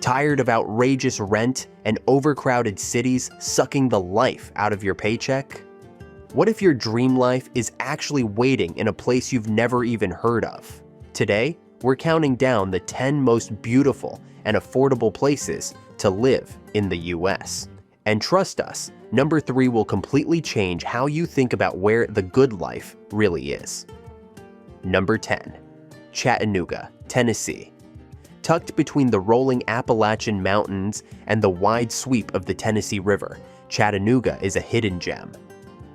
Tired of outrageous rent and overcrowded cities sucking the life out of your paycheck? What if your dream life is actually waiting in a place you've never even heard of? Today, we're counting down the 10 most beautiful and affordable places to live in the US. And trust us, number 3 will completely change how you think about where the good life really is. Number 10. Chattanooga, Tennessee. Tucked between the rolling Appalachian Mountains and the wide sweep of the Tennessee River, Chattanooga is a hidden gem.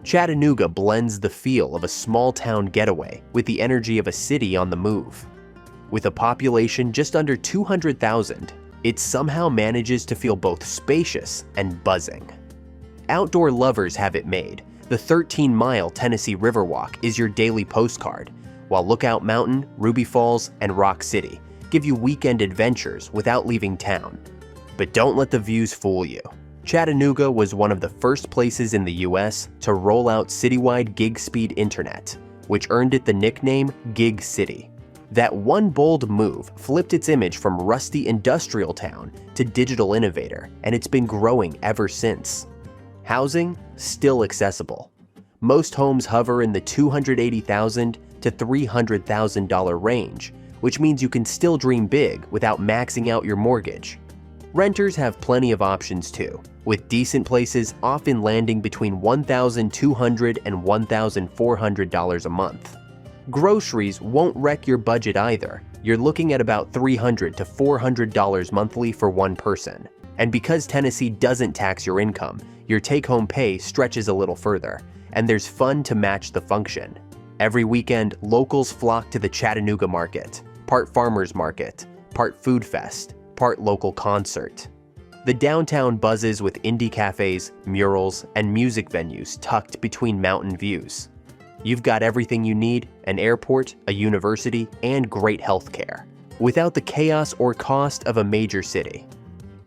Chattanooga blends the feel of a small-town getaway with the energy of a city on the move. With a population just under 200,000, it somehow manages to feel both spacious and buzzing. Outdoor lovers have it made. The 13-mile Tennessee Riverwalk is your daily postcard, while Lookout Mountain, Ruby Falls, and Rock City give you weekend adventures without leaving town. But don't let the views fool you. Chattanooga was one of the first places in the US to roll out citywide gig-speed internet, which earned it the nickname Gig City. That one bold move flipped its image from rusty industrial town to digital innovator, and it's been growing ever since. Housing? Still accessible. Most homes hover in the $280,000 to $300,000 range, which means you can still dream big without maxing out your mortgage. Renters have plenty of options too, with decent places often landing between $1,200 and $1,400 a month. Groceries won't wreck your budget either. You're looking at about $300 to $400 monthly for one person. And because Tennessee doesn't tax your income, your take-home pay stretches a little further, and there's fun to match the function. Every weekend, locals flock to the Chattanooga market, part farmers market, part food fest, part local concert. The downtown buzzes with indie cafes, murals, and music venues tucked between mountain views. You've got everything you need: an airport, a university, and great healthcare, without the chaos or cost of a major city.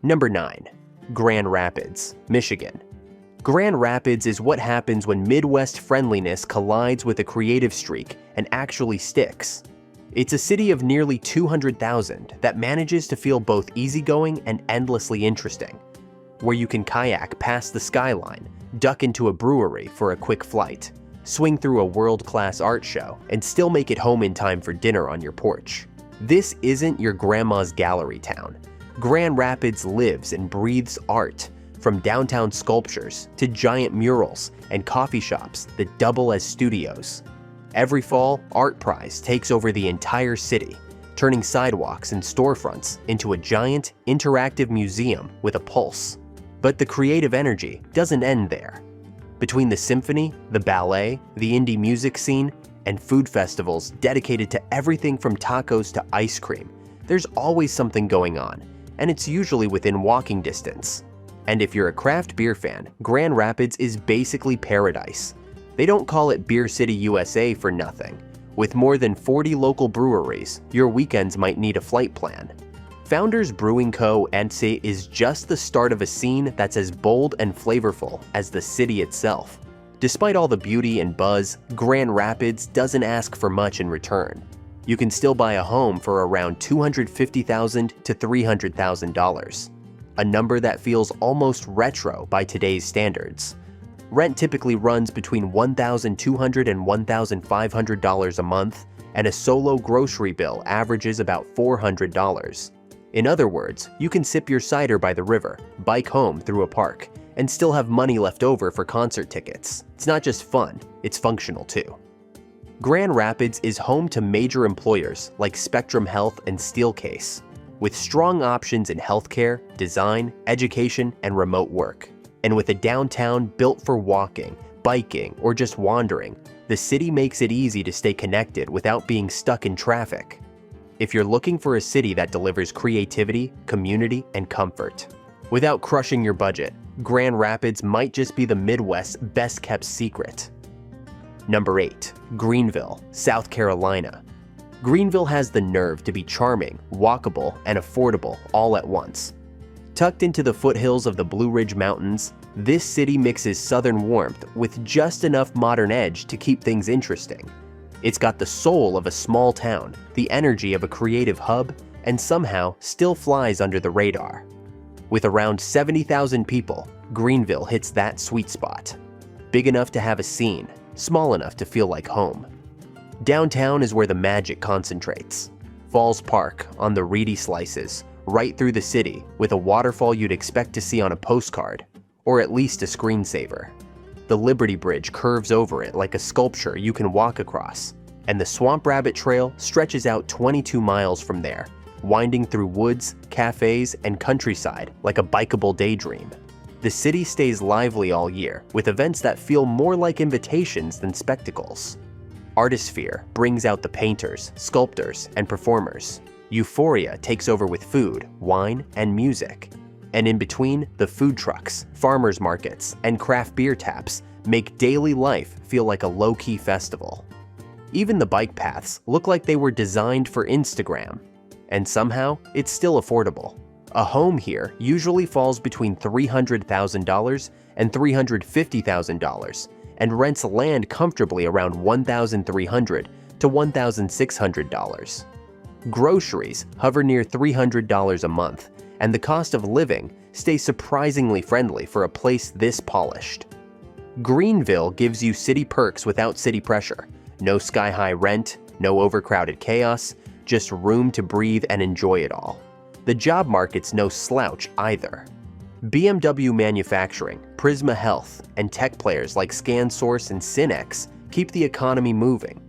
Number 9. Grand Rapids, Michigan. Grand Rapids is what happens when Midwest friendliness collides with a creative streak and actually sticks. It's a city of nearly 200,000 that manages to feel both easygoing and endlessly interesting, where you can kayak past the skyline, duck into a brewery for a quick flight, swing through a world-class art show, and still make it home in time for dinner on your porch. This isn't your grandma's gallery town. Grand Rapids lives and breathes art, from downtown sculptures to giant murals and coffee shops that double as studios. Every fall, Art Prize takes over the entire city, turning sidewalks and storefronts into a giant, interactive museum with a pulse. But the creative energy doesn't end there. Between the symphony, the ballet, the indie music scene, and food festivals dedicated to everything from tacos to ice cream, there's always something going on, and it's usually within walking distance. And if you're a craft beer fan, Grand Rapids is basically paradise. They don't call it Beer City, USA for nothing. With more than 40 local breweries, your weekends might need a flight plan. Founders Brewing Co. NC is just the start of a scene that's as bold and flavorful as the city itself. Despite all the beauty and buzz, Grand Rapids doesn't ask for much in return. You can still buy a home for around $250,000 to $300,000. A number that feels almost retro by today's standards. Rent typically runs between $1,200 and $1,500 a month, and a solo grocery bill averages about $400. In other words, you can sip your cider by the river, bike home through a park, and still have money left over for concert tickets. It's not just fun, it's functional too. Grand Rapids is home to major employers like Spectrum Health and Steelcase, with strong options in healthcare, design, education, and remote work. And with a downtown built for walking, biking, or just wandering, the city makes it easy to stay connected without being stuck in traffic. If you're looking for a city that delivers creativity, community, and comfort, without crushing your budget, Grand Rapids might just be the Midwest's best-kept secret. Number 8. Greenville, South Carolina. Greenville has the nerve to be charming, walkable, and affordable all at once. Tucked into the foothills of the Blue Ridge Mountains, this city mixes southern warmth with just enough modern edge to keep things interesting. It's got the soul of a small town, the energy of a creative hub, and somehow still flies under the radar. With around 70,000 people, Greenville hits that sweet spot. Big enough to have a scene, small enough to feel like home. Downtown is where the magic concentrates. Falls Park on the reedy slices, right through the city with a waterfall you'd expect to see on a postcard, or at least a screensaver. The Liberty Bridge curves over it like a sculpture you can walk across, and the Swamp Rabbit Trail stretches out 22 miles from there, winding through woods, cafes, and countryside like a bikeable daydream. The city stays lively all year, with events that feel more like invitations than spectacles. Artisphere brings out the painters, sculptors, and performers. Euphoria takes over with food, wine, and music. And in between, the food trucks, farmers markets, and craft beer taps make daily life feel like a low-key festival. Even the bike paths look like they were designed for Instagram. And somehow, it's still affordable. A home here usually falls between $300,000 and $350,000 and rents land comfortably around $1,300 to $1,600. Groceries hover near $300 a month, and the cost of living stays surprisingly friendly for a place this polished. Greenville gives you city perks without city pressure. No sky-high rent, no overcrowded chaos, just room to breathe and enjoy it all. The job market's no slouch either. BMW Manufacturing, Prisma Health, and tech players like ScanSource and Synex keep the economy moving,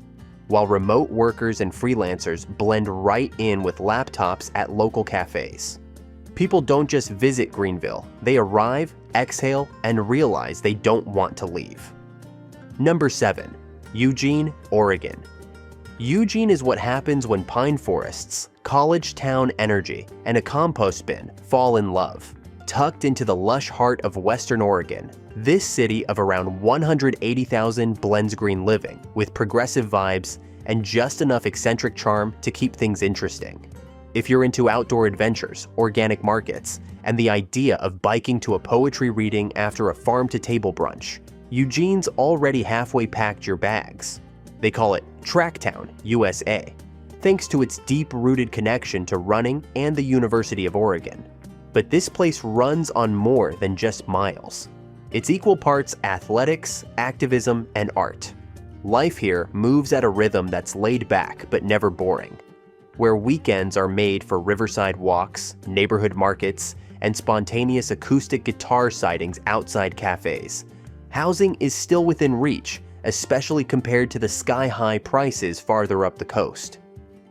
while remote workers and freelancers blend right in with laptops at local cafes. People don't just visit Greenville, they arrive, exhale, and realize they don't want to leave. Number 7. Eugene, Oregon. Eugene is what happens when pine forests, college town energy, and a compost bin fall in love. Tucked into the lush heart of Western Oregon, this city of around 180,000 blends green living with progressive vibes and just enough eccentric charm to keep things interesting. If you're into outdoor adventures, organic markets, and the idea of biking to a poetry reading after a farm-to-table brunch, Eugene's already halfway packed your bags. They call it Tracktown, USA, thanks to its deep-rooted connection to running and the University of Oregon. But this place runs on more than just miles. It's equal parts athletics, activism, and art. Life here moves at a rhythm that's laid back but never boring, where weekends are made for riverside walks, neighborhood markets, and spontaneous acoustic guitar sightings outside cafes. Housing is still within reach, especially compared to the sky-high prices farther up the coast.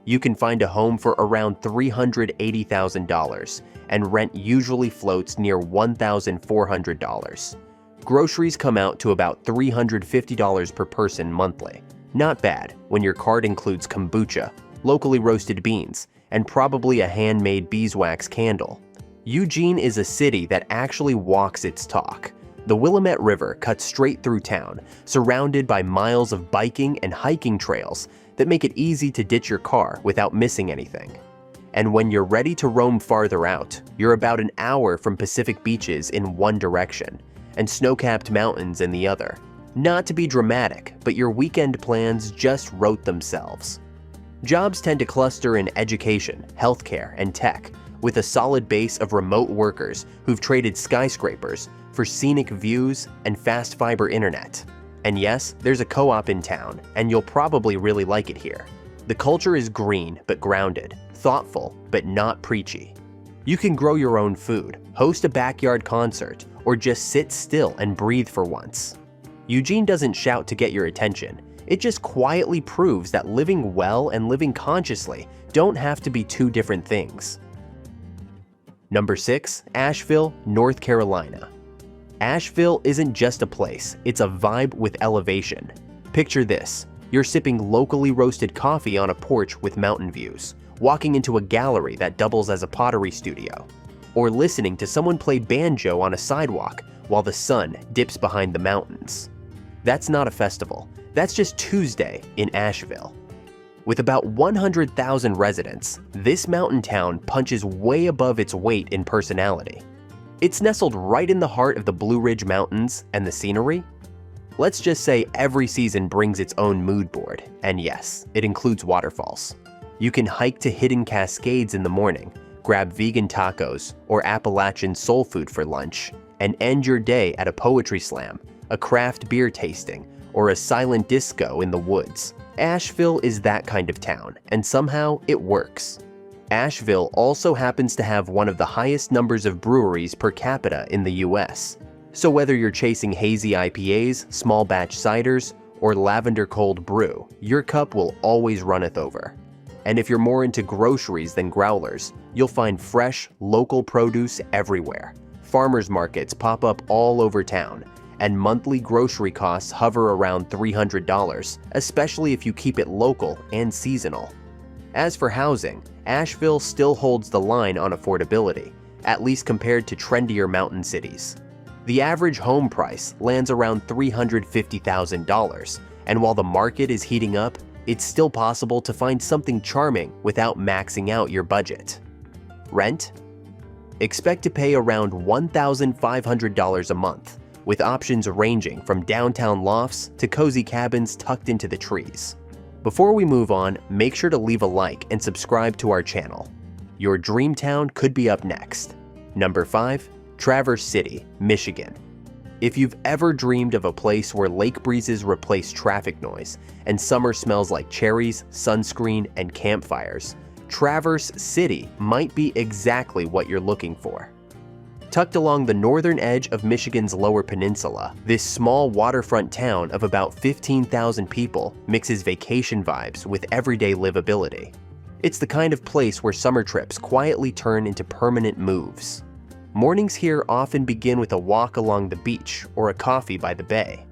You can find a home for around $380,000, and rent usually floats near $1,400. Groceries come out to about $350 per person monthly. Not bad when your cart includes kombucha, locally roasted beans, and probably a handmade beeswax candle. Eugene is a city that actually walks its talk. The Willamette River cuts straight through town, surrounded by miles of biking and hiking trails that make it easy to ditch your car without missing anything. And when you're ready to roam farther out, you're about an hour from Pacific beaches in one direction and snow-capped mountains in the other. Not to be dramatic, but your weekend plans just wrote themselves. Jobs tend to cluster in education, healthcare, and tech, with a solid base of remote workers who've traded skyscrapers for scenic views and fast fiber internet. And yes, there's a co-op in town, and you'll probably really like it here. The culture is green but grounded, thoughtful but not preachy. You can grow your own food, host a backyard concert, or just sit still and breathe for once. Eugene doesn't shout to get your attention. It just quietly proves that living well and living consciously don't have to be two different things. Number 6. Asheville, North Carolina. Asheville isn't just a place, it's a vibe with elevation. Picture this. You're sipping locally roasted coffee on a porch with mountain views, walking into a gallery that doubles as a pottery studio, or listening to someone play banjo on a sidewalk while the sun dips behind the mountains. That's not a festival, that's just Tuesday in Asheville. With about 100,000 residents, this mountain town punches way above its weight in personality. It's nestled right in the heart of the Blue Ridge Mountains, and the scenery? Let's just say every season brings its own mood board, and yes, it includes waterfalls. You can hike to hidden cascades in the morning, grab vegan tacos or Appalachian soul food for lunch, and end your day at a poetry slam, a craft beer tasting, or a silent disco in the woods. Asheville is that kind of town, and somehow it works. Asheville also happens to have one of the highest numbers of breweries per capita in the US. So whether you're chasing hazy IPAs, small batch ciders, or lavender cold brew, your cup will always runneth over. And if you're more into groceries than growlers, you'll find fresh, local produce everywhere. Farmers markets pop up all over town, and monthly grocery costs hover around $300, especially if you keep it local and seasonal. As for housing, Asheville still holds the line on affordability, at least compared to trendier mountain cities. The average home price lands around $350,000, and while the market is heating up, it's still possible to find something charming without maxing out your budget. Rent? Expect to pay around $1,500 a month, with options ranging from downtown lofts to cozy cabins tucked into the trees. Before we move on, make sure to leave a like and subscribe to our channel. Your dream town could be up next. Number 5, Traverse City, Michigan. If you've ever dreamed of a place where lake breezes replace traffic noise and summer smells like cherries, sunscreen, and campfires, Traverse City might be exactly what you're looking for. Tucked along the northern edge of Michigan's Lower Peninsula, this small waterfront town of about 15,000 people mixes vacation vibes with everyday livability. It's the kind of place where summer trips quietly turn into permanent moves. Mornings here often begin with a walk along the beach or a coffee by the bay.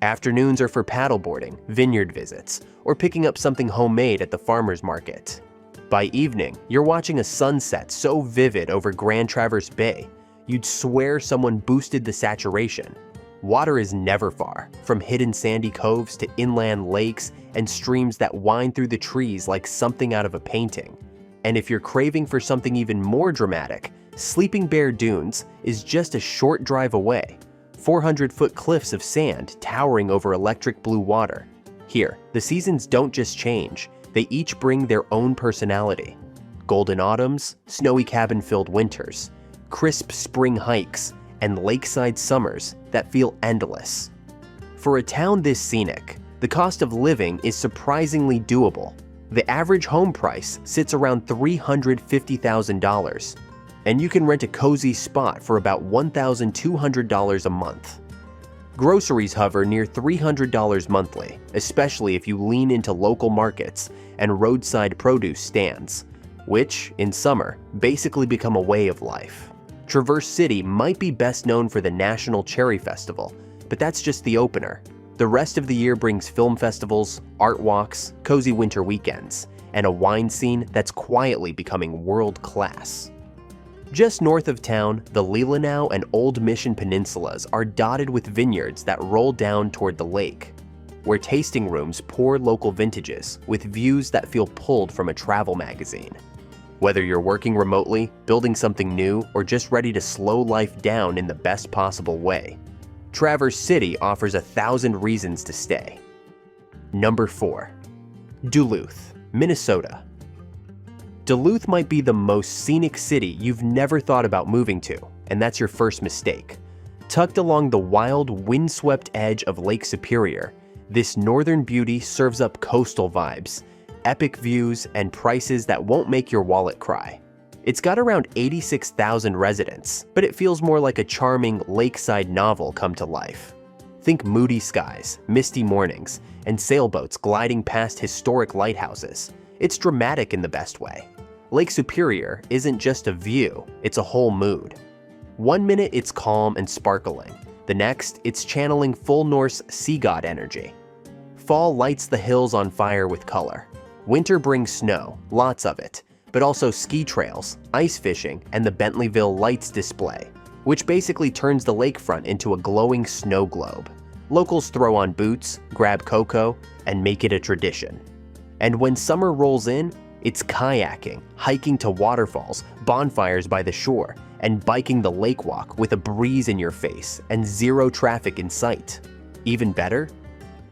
Afternoons are for paddleboarding, vineyard visits, or picking up something homemade at the farmer's market. By evening, you're watching a sunset so vivid over Grand Traverse Bay, you'd swear someone boosted the saturation. Water is never far, from hidden sandy coves to inland lakes and streams that wind through the trees like something out of a painting. And if you're craving for something even more dramatic, Sleeping Bear Dunes is just a short drive away. 400-foot cliffs of sand towering over electric blue water. Here, the seasons don't just change, they each bring their own personality. Golden autumns, snowy cabin-filled winters, crisp spring hikes, and lakeside summers that feel endless. For a town this scenic, the cost of living is surprisingly doable. The average home price sits around $350,000, and you can rent a cozy spot for about $1,200 a month. Groceries hover near $300 monthly, especially if you lean into local markets and roadside produce stands, which, in summer, basically become a way of life. Traverse City might be best known for the National Cherry Festival, but that's just the opener. The rest of the year brings film festivals, art walks, cozy winter weekends, and a wine scene that's quietly becoming world-class. Just north of town, the Leelanau and Old Mission Peninsulas are dotted with vineyards that roll down toward the lake, where tasting rooms pour local vintages with views that feel pulled from a travel magazine. Whether you're working remotely, building something new, or just ready to slow life down in the best possible way, Traverse City offers 1,000 reasons to stay. Number 4. Duluth, Minnesota. Duluth might be the most scenic city you've never thought about moving to, and that's your first mistake. Tucked along the wild, windswept edge of Lake Superior, this northern beauty serves up coastal vibes, epic views, and prices that won't make your wallet cry. It's got around 86,000 residents, but it feels more like a charming lakeside novel come to life. Think moody skies, misty mornings, and sailboats gliding past historic lighthouses. It's dramatic in the best way. Lake Superior isn't just a view, it's a whole mood. One minute it's calm and sparkling, the next it's channeling full Norse sea god energy. Fall lights the hills on fire with color. Winter brings snow, lots of it, but also ski trails, ice fishing, and the Bentleyville Lights display, which basically turns the lakefront into a glowing snow globe. Locals throw on boots, grab cocoa, and make it a tradition. And when summer rolls in, it's kayaking, hiking to waterfalls, bonfires by the shore, and biking the lake walk with a breeze in your face and zero traffic in sight. Even better,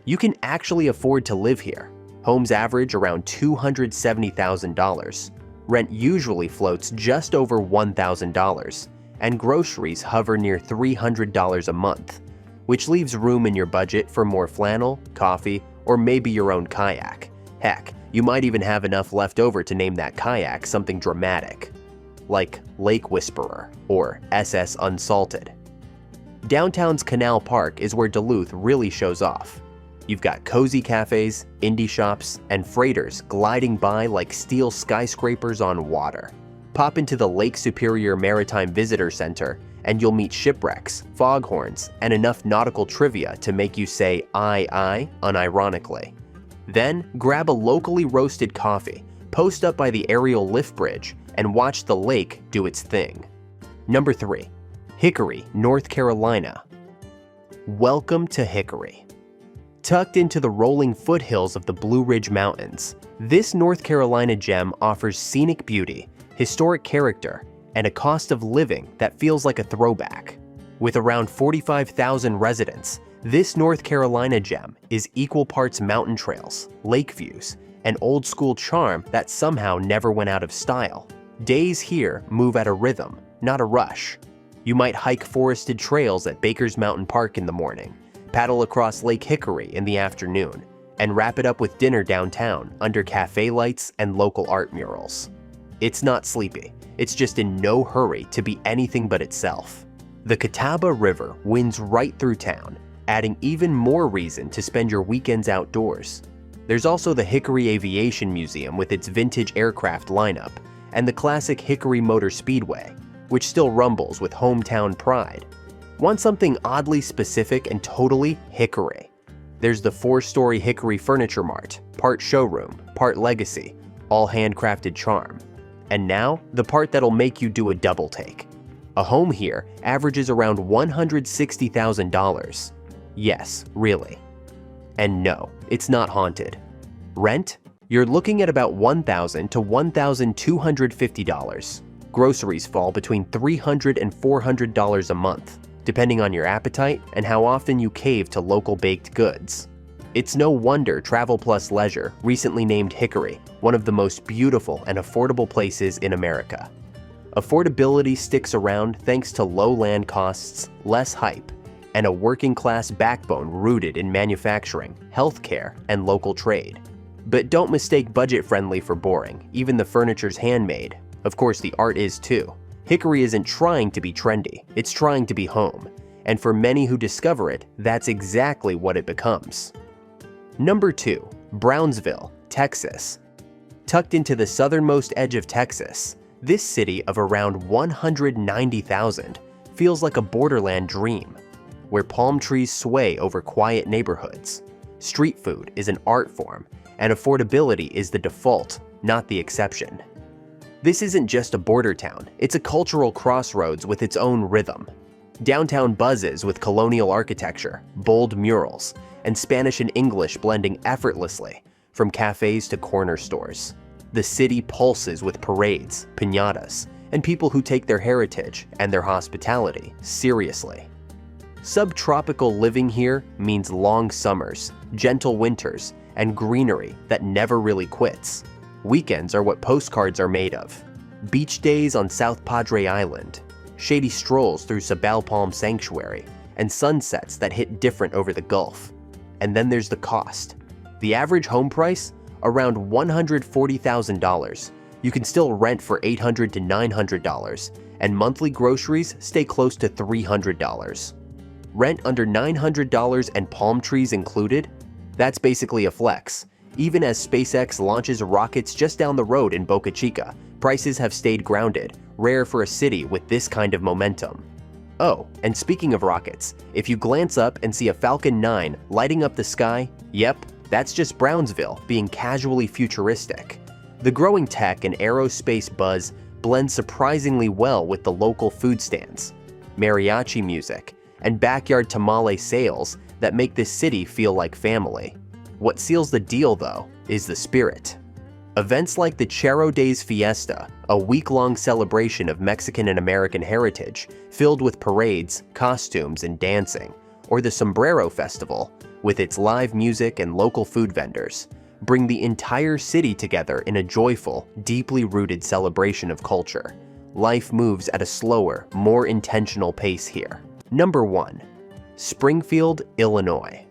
you can actually afford to live here. Homes average around $270,000. Rent usually floats just over $1,000, and groceries hover near $300 a month, which leaves room in your budget for more flannel, coffee, or maybe your own kayak. Heck, you might even have enough left over to name that kayak something dramatic, like Lake Whisperer or SS Unsalted. Downtown's Canal Park is where Duluth really shows off. You've got cozy cafes, indie shops, and freighters gliding by like steel skyscrapers on water. Pop into the Lake Superior Maritime Visitor Center and you'll meet shipwrecks, foghorns, and enough nautical trivia to make you say aye unironically. Then grab a locally roasted coffee, post up by the aerial lift bridge, and watch the lake do its thing. Number 3. Hickory, North Carolina. Welcome to Hickory. Tucked into the rolling foothills of the Blue Ridge Mountains, this North Carolina gem offers scenic beauty, historic character, and a cost of living that feels like a throwback. With around 45,000 residents, this North Carolina gem is equal parts mountain trails, lake views, and old school charm that somehow never went out of style. Days here move at a rhythm, not a rush. You might hike forested trails at Baker's Mountain Park in the morning, paddle across Lake Hickory in the afternoon, and wrap it up with dinner downtown under cafe lights and local art murals. It's not sleepy, it's just in no hurry to be anything but itself. The Catawba River winds right through town, adding even more reason to spend your weekends outdoors. There's also the Hickory Aviation Museum with its vintage aircraft lineup, and the classic Hickory Motor Speedway, which still rumbles with hometown pride. Want something oddly specific and totally Hickory? There's the 4-story Hickory Furniture Mart, part showroom, part legacy, all handcrafted charm. And now, the part that'll make you do a double take. A home here averages around $160,000. Yes, really. And no, it's not haunted. Rent? You're looking at about $1,000 to $1,250. Groceries fall between $300 and $400 a month, depending on your appetite and how often you cave to local baked goods. It's no wonder Travel Plus Leisure recently named Hickory one of the most beautiful and affordable places in America. Affordability sticks around thanks to low land costs, less hype, and a working-class backbone rooted in manufacturing, healthcare, and local trade. But don't mistake budget-friendly for boring. Even the furniture's handmade. Of course, the art is too. Hickory isn't trying to be trendy, it's trying to be home. And for many who discover it, that's exactly what it becomes. Number 2. Brownsville, Texas. Tucked into the southernmost edge of Texas, this city of around 190,000 feels like a borderland dream, where palm trees sway over quiet neighborhoods. Street food is an art form, and affordability is the default, not the exception. This isn't just a border town, it's a cultural crossroads with its own rhythm. Downtown buzzes with colonial architecture, bold murals, and Spanish and English blending effortlessly from cafes to corner stores. The city pulses with parades, piñatas, and people who take their heritage and their hospitality seriously. Subtropical living here means long summers, gentle winters, and greenery that never really quits. Weekends are what postcards are made of. Beach days on South Padre Island, shady strolls through Sabal Palm Sanctuary, and sunsets that hit different over the Gulf. And then there's the cost. The average home price? Around $140,000. You can still rent for $800 to $900, and monthly groceries stay close to $300. Rent under $900 and palm trees included? That's basically a flex. Even as SpaceX launches rockets just down the road in Boca Chica, prices have stayed grounded, rare for a city with this kind of momentum. Oh, and speaking of rockets, if you glance up and see a Falcon 9 lighting up the sky, yep, that's just Brownsville being casually futuristic. The growing tech and aerospace buzz blend surprisingly well with the local food stands, mariachi music, and backyard tamale sales that make this city feel like family. What seals the deal, though, is the spirit. Events like the Charo Days Fiesta, a week-long celebration of Mexican and American heritage filled with parades, costumes, and dancing, or the Sombrero Festival, with its live music and local food vendors, bring the entire city together in a joyful, deeply rooted celebration of culture. Life moves at a slower, more intentional pace here. Number 1. Springfield, Illinois.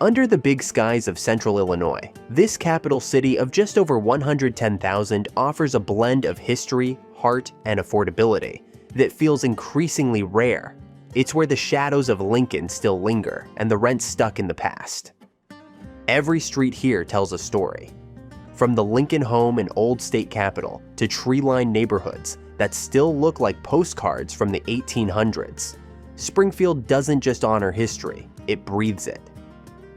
Under the big skies of central Illinois, this capital city of just over 110,000 offers a blend of history, heart, and affordability that feels increasingly rare. It's where the shadows of Lincoln still linger and the rent stuck in the past. Every street here tells a story. From the Lincoln home and old state capitol to tree-lined neighborhoods that still look like postcards from the 1800s, Springfield doesn't just honor history, it breathes it.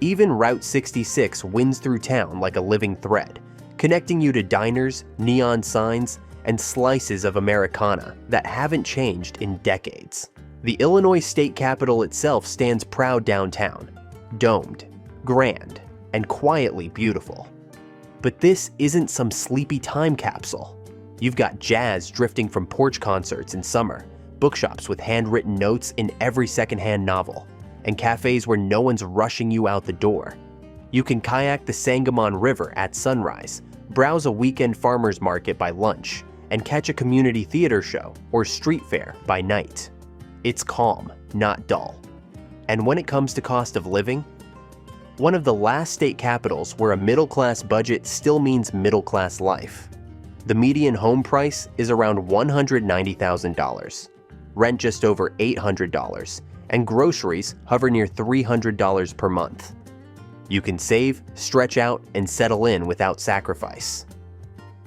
Even Route 66 winds through town like a living thread, connecting you to diners, neon signs, and slices of Americana that haven't changed in decades. The Illinois state capitol itself stands proud downtown, domed, grand, and quietly beautiful. But this isn't some sleepy time capsule. You've got jazz drifting from porch concerts in summer, bookshops with handwritten notes in every secondhand novel, and cafes where no one's rushing you out the door. You can kayak the Sangamon River at sunrise, browse a weekend farmer's market by lunch, and catch a community theater show or street fair by night. It's calm, not dull. And when it comes to cost of living, one of the last state capitals where a middle-class budget still means middle-class life. The median home price is around $190,000, rent just over $800, and groceries hover near $300 per month. You can save, stretch out, and settle in without sacrifice.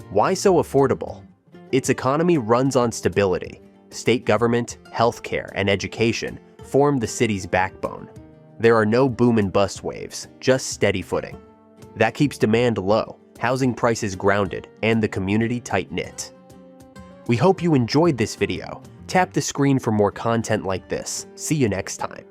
Why so affordable? Its economy runs on stability. State government, healthcare, and education form the city's backbone. There are no boom and bust waves, just steady footing. That keeps demand low, housing prices grounded, and the community tight-knit. We hope you enjoyed this video. Tap the screen for more content like this. See you next time.